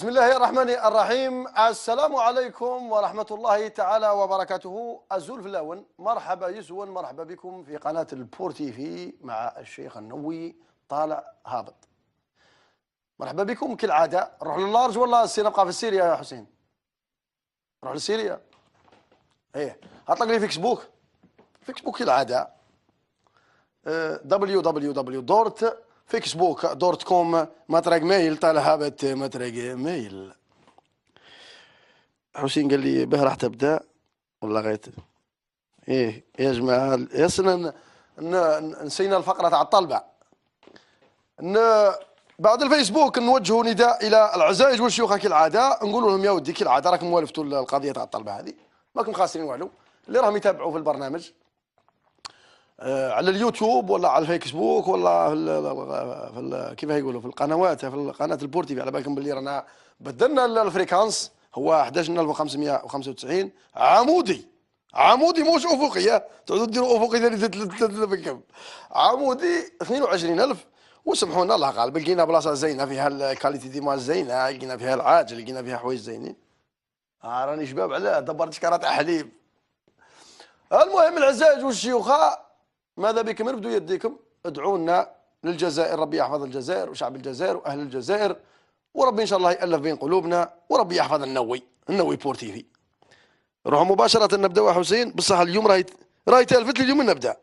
بسم الله الرحمن الرحيم. السلام عليكم ورحمة الله تعالى وبركاته. الزول في الأول، مرحبا يزون، مرحبا بكم في قناة البور تي في مع الشيخ النووي طالع هابط. مرحبا بكم كالعادة. نروح للارج ولا نبقى في السيريا يا حسين؟ نروح للسيريا. ايه، اطلق لي فيسبوك كالعادة www.facebook.com مطرق ميل طالع هابط مطرق ميل. حسين قال لي به راح تبدا ولا غيت؟ ايه يا جماعه، ياسنا نسينا الفقره تاع الطلبه. بعد الفيسبوك نوجهوا نداء الى العزائز والشيوخ كالعاده، نقول لهم يا ودي كالعاده راكم والفتوا القضيه تاع الطلبه هذه، ماكم خاسرين والو. اللي راهم يتابعوا في البرنامج على اليوتيوب ولا على الفيسبوك ولا في كيف يقولوا في القنوات، في قناه البور تي في، على بالكم باللي رانا بدلنا الفريكانس، هو 11595 عمودي مش افقي، تعودوا ديروا افقي ثاني عمودي 22000. وسمحونا الله غالب، لقينا بلاصه زينه فيها الكاليتي ديما زينه، لقينا فيها العاجل، لقينا فيها حوايج زينين. راني شباب علاه دبرت شكاره حليب. المهم العزائز والشيوخه، ماذا بكم ارفدوا يديكم، ادعونا للجزائر، ربي يحفظ الجزائر وشعب الجزائر واهل الجزائر، وربي ان شاء الله يالف بين قلوبنا، وربي يحفظ النووي بور تي في. نروح مباشره نبداو يا حسين. بصح اليوم راهي تالفت لي، اليوم نبدا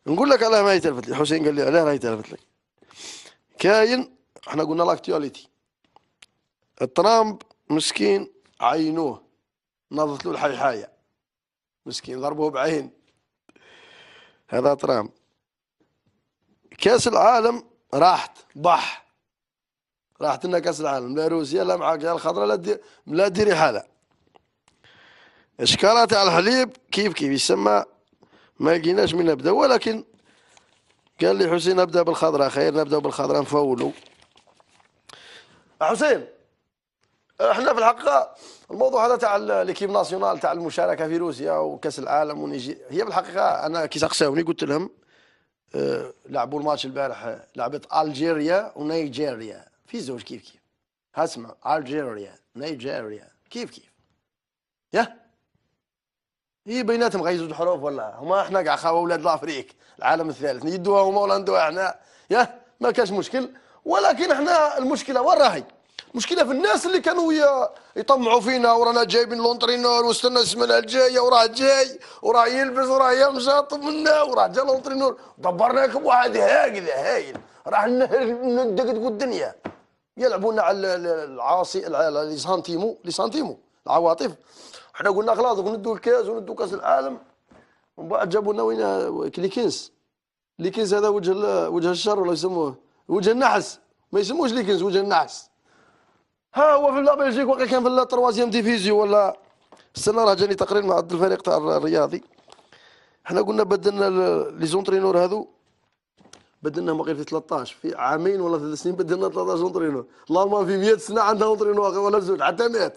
نقول لك علاه ما يتلفت لي. حسين قال لي علاه راهي تالفت لك. كاين، احنا قلنا لاكتواليتي، الترامب مسكين عينوه، نضت له الحيحايه، مسكين ضربوه بعين. هذا ترامب. كاس العالم راحت راحت لنا كاس العالم، لا روسيا لا معاك يا الخضراء لا ديري حالة. اشكالات على الحليب كيف يسمى، ما لقيناش من نبدا، ولكن قال لي حسين نبدا بالخضراء، خير نبدا بالخضراء نفولوا. حسين، احنا في الحقيقه الموضوع هذا تاع ليكيب ناسيونال تاع المشاركه في روسيا وكاس العالم ونيجي، هي بالحقيقه انا كي سقساوني قلت لهم لعبوا الماتش البارح، لعبت الجيريا ونيجيريا في زوج كيف هاسمع، الجيريا نيجيريا كيف يا هي بيناتهم غير زوج حروف، ولا هما احنا كاع خاوه اولاد الافريك العالم الثالث ندوها هما ولا ندوها احنا، يا ما كاش مشكل. ولكن احنا المشكله وين راهي؟ المشكله في الناس اللي كانوا يطمعوا فينا، ورانا جايبين لونترينور واستنى السمانه الجايه وراه جاي وراه يلبس وراه يمشط منا وراه جا لونترينور، دبرنا لكم واحد هكذا هايل راح ندقدقوا الدنيا. يلعبونا على العاصي لي سانتيمو العواطف. احنا قلنا خلاص ندوا الكاس وندوا كاس العالم، ومن بعد جابوا لنا وين ليكنز هذا وجه الشر ولا يسموه وجه النحس، ما يسموش ليكنز وجه النحس. ها هو في بلجيك وقع كان في التروازيام ديفيزيو ولا استنى راه جاني تقرير مع الفريق تاع الرياضي. احنا قلنا بدلنا لي زونترينور هذو، بدلناهم غير في 13 في عامين ولا 3 سنين، بدلنا 13 زونترينور. اللهم في 100 سنه عندنا زونترينور ولا زوج حتى 100.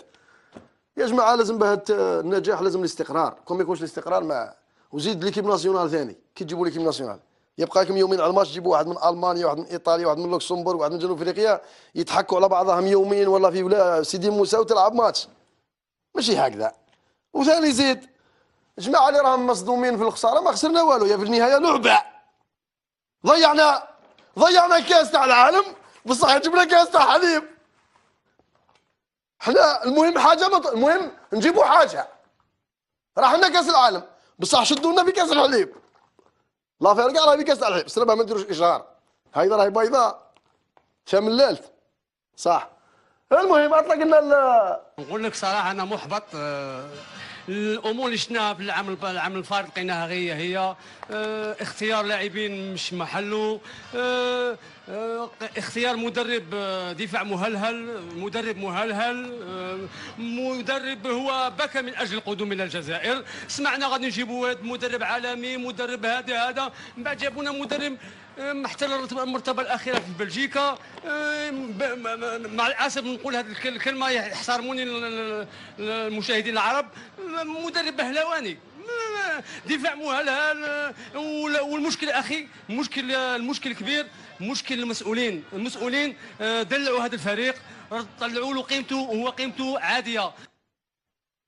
يا جماعه لازم باه النجاح لازم الاستقرار، كون ما يكونش الاستقرار ما، وزيد ليكيب ناسيونال ثاني. كي تجيبوا ليكيب ناسيونال يبقى لكم يومين على الماتش، تجيبوا واحد من المانيا واحد من ايطاليا واحد من لوكسمبورغ واحد من جنوب افريقيا، يتحكوا على بعضهم يومين ولا في ولا سيدي موسى وتلعب ماتش، ماشي هكذا. وثاني زيد جماعه اللي راهم مصدومين في الخساره، ما خسرنا والو، يا في النهايه لعبه. ضيعنا كاس تاع العالم، بصح جبنا كاس تاع حليب. احنا المهم حاجه المهم نجيبوا حاجه، راح لنا كاس العالم بصح شدوا لنا في كاس الحليب. لا فرقه راهي في كاس الحليب، سلبها ما نديروش اشهار، هايدا راهي بيضاء شاملالت صح. المهم اطلقنا نقول لك صراحه انا محبط. الامور اللي شفناها في العام الفارط لقيناها هي اختيار لاعبين مش محله، اختيار مدرب دفاع مدرب مدرب هو بكى من اجل القدوم الى الجزائر. سمعنا غادي نجيبوا مدرب عالمي، مدرب هذا من بعد جابونا مدرب محتل المرتبه الاخيره في بلجيكا. مع الاسف نقول هذه الكلمه يحترموني المشاهدين العرب، مدرب بهلواني دفاع مهلهل. والمشكل اخي، المشكل الكبير مشكل المسؤولين دلعوا هذا الفريق، طلعوا له قيمته، وهو قيمته عاديه.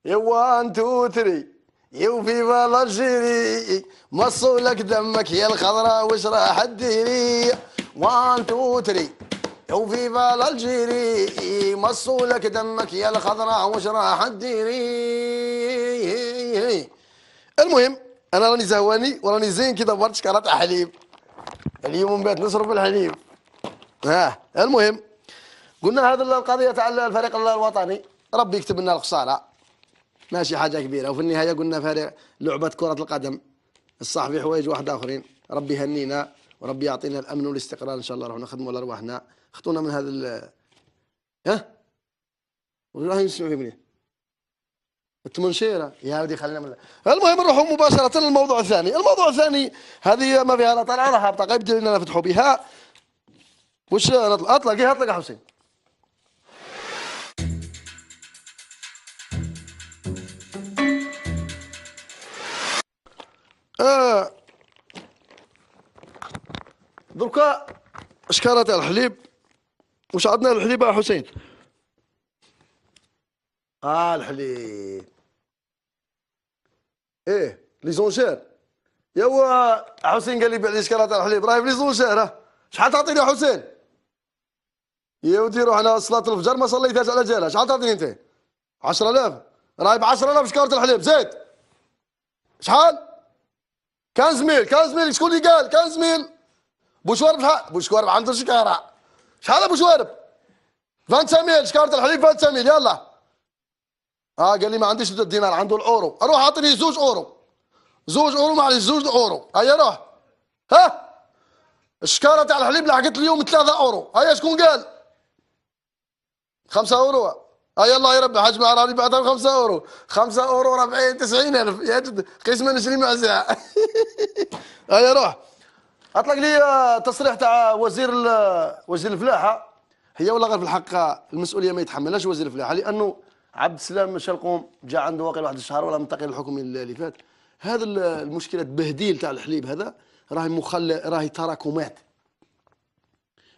يا 1 2 3 يو فيفا الجيري، مصوا لك دمك يا الخضراء واش راح تديري. 1 2 3 يو فيفا الجيري، مصوا لك دمك يا الخضراء واش راح تديري. المهم انا راني زهواني وراني زين كي دبرت شكاره حليب اليوم، بات نصرف الحليب. المهم قلنا هذه القضيه تاع الفريق الوطني ربي يكتب لنا الخساره، ماشي حاجه كبيره، وفي النهايه قلنا فريق لعبه كره القدم، الصح في حوايج واحد اخرين. ربي يهنينا وربي يعطينا الامن والاستقرار ان شاء الله، نروح نخدموا على رواحنا. خطونا من هذا راهي نسمعوا مليح التمنشيره يا ودي، خلينا من. المهم نروحوا مباشره للموضوع الثاني. الموضوع الثاني هذه ما فيها لا طلعه ولا هابطه، غير بدينا نفتحوا بها. وش اطلق يا حسين. دركا شكاره تاع الحليب. واش عندنا الحليب يا حسين؟ الحليب لي زونشير. يوا حسين قال لي بيع لي شكاره تاع الحليب، راهي في لي زونشير. شحال تعطيني يا حسين؟ يا ودي روح انا صلاه الفجر ما صليتهاش على جالها. شحال تعطيني انت؟ 10000. راهي ب 10000 شكاره الحليب. زيد شحال؟ 15000. شكون اللي قال 15000؟ بوشوارب شحال؟ بوشوارب عنده شكاره. شحال ابو شوارب؟ 25000 شكاره الحليب. 25000 يلا. قال لي ما عنديش الدينار، عنده الاورو. اروح اعطيني 2 اورو. 2 اورو معليش 2 اورو. هيا روح. الشكاره تاع الحليب لحقت اليوم 3 اورو. هيا شكون قال؟ 5 اورو. يلا يا ربي حاج راني بعدها 5 اورو. 5 اورو 40 90000 يا جد قسما نشري معزه. هيا روح اطلق لي تصريح تاع وزير الفلاحه. هي والله غير في الحق المسؤوليه ما يتحملهاش وزير الفلاحه، لانه عبد السلام شلقوم جا عنده واقيلا واحد الشهر ولا من التقرير الحكومي اللي فات. هذا المشكله التبهديل تاع الحليب هذا راهي تراكمات.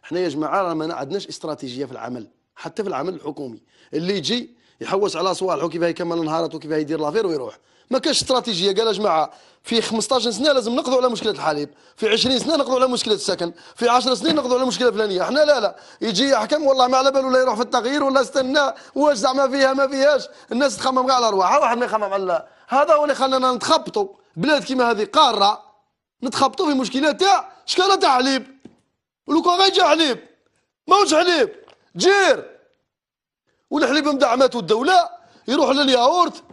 احنا يا جماعه راه ما عندناش استراتيجيه في العمل، حتى في العمل الحكومي. اللي يجي يحوس على صوالحه كيف يكمل نهارات وكيف يدير لافير ويروح. ما كاش استراتيجيه. قال يا جماعه في 15 سنه لازم نقضوا على مشكله الحليب، في 20 سنه نقضوا على مشكله السكن، في 10 سنين نقضوا على مشكله فلانيه. احنا لا يجي يحكم والله ما على باله ولا يروح في التغيير ولا استنى واش زعما فيها ما فيهاش. الناس تخمم كاع على رواحها، واحد ما يخمم على هذا. هو اللي خلانا نتخبطوا بلاد كيما هذه قاره، نتخبطوا في مشكلات تاع شكاره تاع حليب. ولو كان غير جا حليب ماهوش حليب جير، والحليب مدعماته الدوله يروح للياغورت.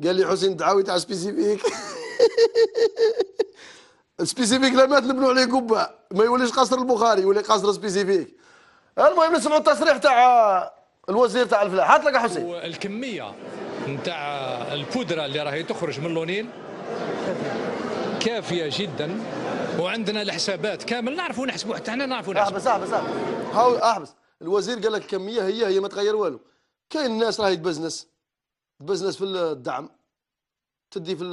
قال لي حسين دعاوي تاع سبيسيفيك. سبيسيفيك لما نبنوا عليه قبه ما يوليش قصر البخاري، يولي قصر سبيسيفيك. المهم نسمعوا التصريح تاع الوزير تاع الفلاحه. هات لك يا حسين. الكميه نتاع البودره اللي راهي تخرج من لونين كافيه جدا، وعندنا الحسابات كامل نعرفوا نحسبوا، حتى احنا نعرفوا نحسبوا. احبس. الوزير قال لك الكميه هي ما تغير والو. كاين الناس راهي تبزنس في الدعم، تدي في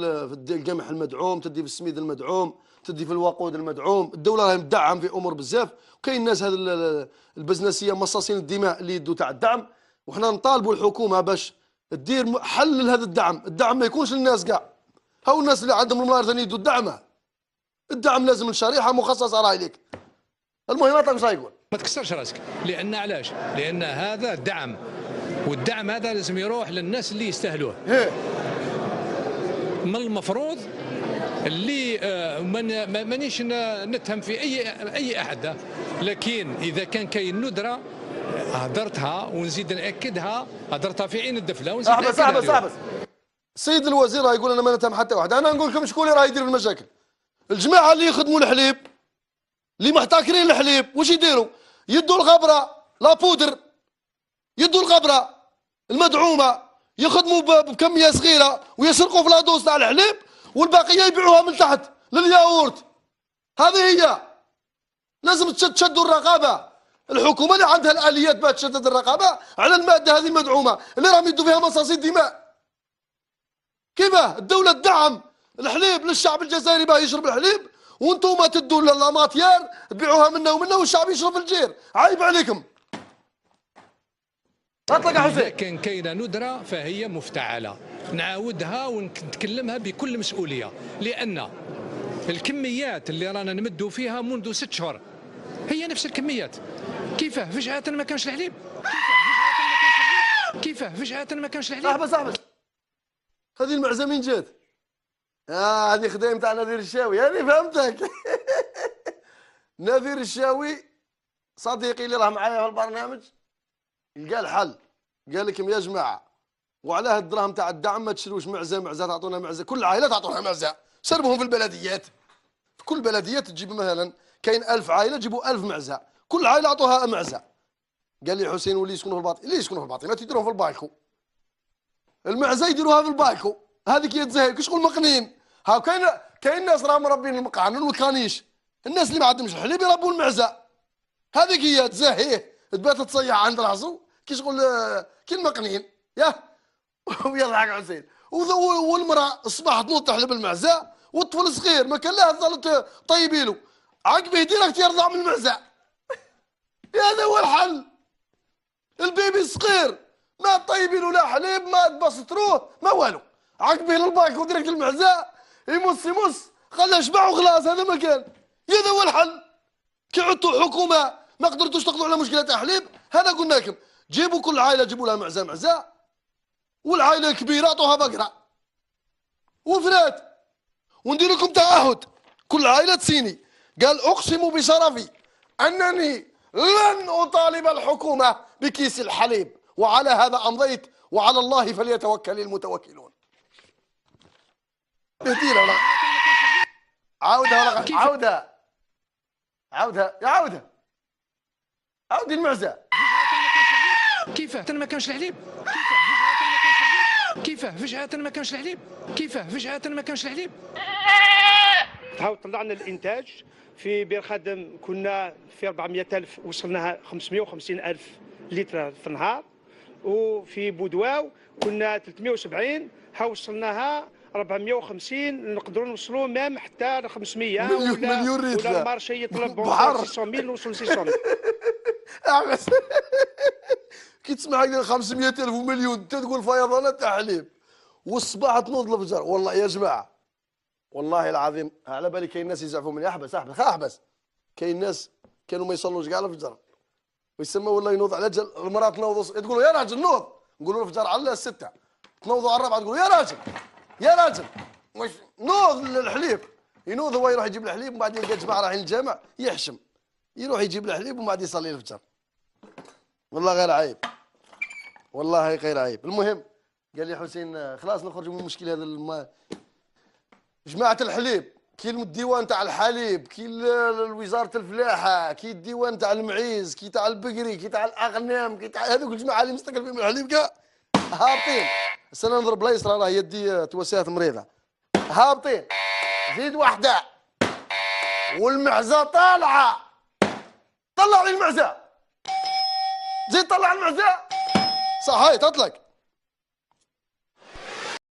القمح المدعوم، تدي في السميد المدعوم، تدي في الوقود المدعوم. الدوله راهي مدعم في امور بزاف. وكاين الناس هذا البزنسيه مصاصين الدماء اللي يدوا تاع الدعم. وحنا نطالبوا الحكومه باش تدير حل لهذا الدعم ما يكونش للناس كاع. هاو الناس اللي عندهم الملاير ثاني يدوا الدعم لازم لشريحه مخصصه راهي لك. المهم اطلق واش يقول. ما تكسرش راسك، لان علاش؟ لان هذا دعم، والدعم هذا لازم يروح للناس اللي يستاهلوه. من المفروض اللي مانيش نتهم في اي احد، لكن اذا كان كاين ندره هدرتها ونزيد ناكدها، هدرتها في عين الدفله ونزيد ناكدها. احبس. السيد الوزير راه يقول انا ما نتهم حتى واحد. انا نقول لكم شكون اللي راه يدير المشاكل. الجماعه اللي يخدموا الحليب، اللي محتكرين الحليب، واش يديروا؟ يدوا الغبره لابودر، يدوا الغبره المدعومه، يخدموا بكميه صغيره ويسرقوا في لادوس تاع الحليب، والباقيه يبيعوها من تحت للياغورت. هذه هي. لازم تشدوا الرقابه. الحكومه اللي عندها الاليات باش تشدد الرقابه على الماده هذه المدعومه اللي راهم يدوا فيها مصاصي الدماء. كيفاه الدوله تدعم الحليب للشعب الجزائري باه يشرب الحليب، وانتم تدوا للاماتيار تبيعوها منا ومنا والشعب يشرب الجير. عيب عليكم. اطلق يا حسين. إذا كان كاينه ندره فهي مفتعله، نعاودها ونتكلمها بكل مسؤوليه، لان الكميات اللي رانا نمدوا فيها منذ 6 شهور هي نفس الكميات. كيفاه فجأة ما كانش الحليب؟ كيفاه فجأة ما كانش الحليب؟ احبس هذه المعزه من جات؟ هذه خدايم تاع نذير الشاوي، هذه فهمتك. نذير الشاوي صديقي اللي راه معايا في البرنامج لقى الحل، قال لكم يا جماعه وعلى هاد الدراهم تاع الدعم ما تشروش معزه تعطونا معزه، كل عائله تعطوها معزه، سربهم في البلديات. في كل بلديه تجيب مثلا كاين 1000 عائله تجيبوا 1000 معزه، كل عائله اعطوها معزه. قال لي حسين واللي يسكنوا في الباطي، اللي يسكنوا في الباطي ما تديروهم في البايكو، المعزه يديروها في البايكو، هذيك هي تزهق كي شغل مقنين. ها كاين ناس راهم مربين المقعنون والكانيش، الناس اللي ما عندهمش الحليب يربوا المعزه، هذيك هي تزهيه تبات تصيح عند راسو كي شغل كي المقنين ياه. ويضحك حسين. والمراه الصباح تنوض تحلب المعزه، والطفل صغير ما كان له ظلت طيبي له عقبه ديريكت يرضع من المعزه. هذا هو الحل. البيبي الصغير ما طيبي له لا حليب ما تبسطروه ما والو، عقبه للبايك وديريكت المعزه يمص خلاه يشبع وخلاص. هذا ما كان، هذا هو الحل. كي عدتوا حكومه ما قدرتوش تقضوا على مشكله تاع حليب، هذا قلنا لكم جيبوا كل عائله جيبوا لها معزه، والعائله الكبيره اعطوها بقره وفرات، وندير لكم تعهد كل عائله تسيني قال اقسم بشرفي انني لن اطالب الحكومه بكيس الحليب، وعلى هذا امضيت وعلى الله فليتوكل المتوكلون. اهدينا ولا عاودها ولا عاودها عاودي المعزه. كيفاه ما كانش الحليب؟ كيفاه فجأة ما كانش الحليب؟ كيفاه فجأة ما كانش الحليب؟ طلعنا الانتاج في بير خادم كنا في 400,000 وصلناها 550,000 لتر في النهار، وفي بودواو كنا 370 وصلناها 450، نقدروا نوصلوا مام حتى ل 500 مليون لتر. ولا المارشي يطلب 600,000 نوصل 600. كي تسمع هكذا 500,000 ومليون انت تقول فيضانات تاع حليب، والصباح تنوض الفجر. والله يا جماعه والله العظيم على بالي كاين ناس يزعفوا مني. احبس كاين ناس كانوا ما يصلوش كاع الفجر ويسمى ولا ينوض على جل المراه تنوض تقولوا يا راجل نوض، نقولوا له الفجر على 6 تنوضوا على 4 تقولوا يا راجل واش نوض للحليب. ينوض هو يروح يجيب الحليب ومن بعد يلقى جماعه رايحين الجامع يحشم يروح يجيب الحليب ومن بعد يصلي الفجر. والله غير عيب، والله غير عيب. المهم قال لي حسين خلاص نخرج من المشكل هذا جماعة الحليب، كي الديوان تاع الحليب، كي وزارة الفلاحة، كي الديوان تاع المعيز، كي تاع البقري، كي تاع الأغنام، كي تاع هذوك الجماعة اللي مستقل فيهم الحليب كاع هابطين. السنة نضرب بلايص راه يدي توسعات مريضة، هابطين. زيد وحدة والمعزة طالعة، طلع لي المعزة، زيد طلع المعزة صح. هاي تطلق